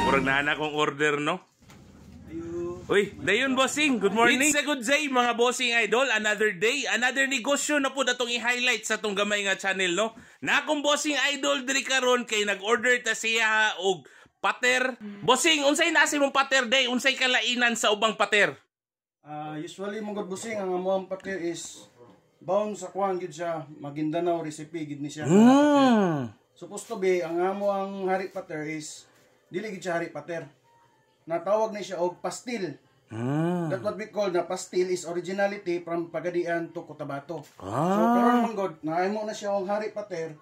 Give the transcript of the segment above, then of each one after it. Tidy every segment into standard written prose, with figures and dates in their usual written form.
Murag na akong order, no? Uy, dayon bossing, good morning. It's a good day mga bossing idol. Another day, another negosyo na po datong i-highlight sa tong gamay nga channel, no? Na akong bossing idol diri karon kay nag-order ta siya og pater. Bossing, unsay nasi mong pater day? Unsay kalainan sa ubang pater? Usually mong good bossing ang among pater is bound sa kuan gid siya, Maguindanao recipe gid ni siya. Supposed to be ang amo ang hari pater is dili gid siya hari pater. Natawag na siya og pastil. That's what we call na pastil is originality from Pagadian to Cotabato. So karon manggod naimo na siya og hari pater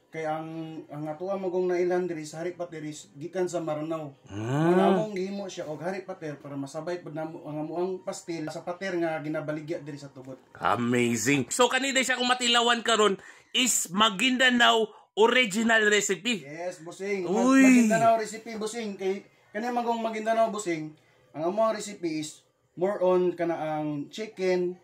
kay ang atuang magong nailan diri sa hari pater is gikan sa Maranao. Namong gihimo siya og hari pater para masabay pud namo ang amuang pastil sa pater nga ginabaligya diri sa tubod. Amazing. So kanina siya kung matilawan karon is Maguindanao original recipe. Yes, bossing. Maguindanao recipe bossing kay kani magong Maguindanao bossing, ang among recipe is more on kana ang chicken,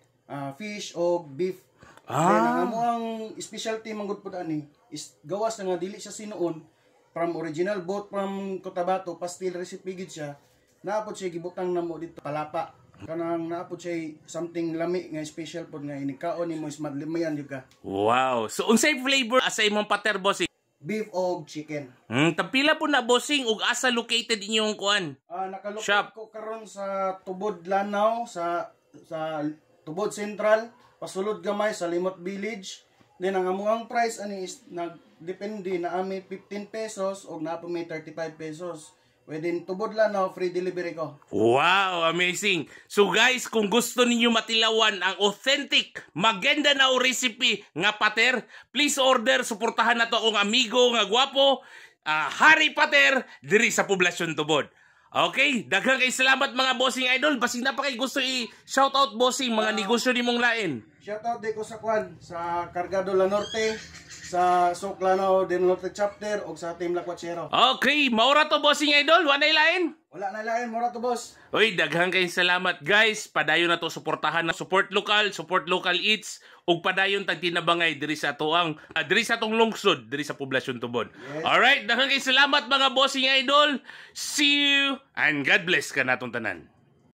fish o beef. Then ang among specialty manggod pud ani is gawas nga dili siya sinuon from original both from Cotabato pastil recipe gid siya. Naapod siya gibutang namo dito palapa. Kanang naapod siya something lami nga special pud nga inikaon nimo is madlimayan jud ka. Wow. So unsay flavor sa imong pater bossing? Beef o chicken. Tapila po na bossing ug asa located inyong kuan? Nakalokate ko karon sa Tubod Lanao sa Tubod Central, pasulod gamay sa Limot Village. Then ang amuang price ani is nagdepende na ami 15 pesos og na pa may 35 pesos. Within Tubod Lanao, free delivery ko. Wow, amazing. So guys, kung gusto ninyo matilawan ang authentic Maguindanao recipe nga pater, please order, suportahan na to akong amigo nga gwapo, Hari Pater, diri sa Poblasyon Tubod. Okay, daghang kay salamat mga bossing idol. Basig na pa kay gusto i-shoutout bossing mga negosyo nimong lain. Shoutout di ko sa kwan, sa Cargado La Norte, sa Soclanao del Norte Chapter o sa Team Lacuachero. Okay, maura to bossing idol, wanay lain? Wala na lain, maura to boss. Uy, daghang kay salamat guys. Padayon na to suportahan na support local eats ug padayon tag tinabangay diri sa tuang diri sa tong lungsod, diri sa Poblasyon Tubod. Yes. All right, daghang kay salamat mga bossing idol. See you and God bless ka natong tanan.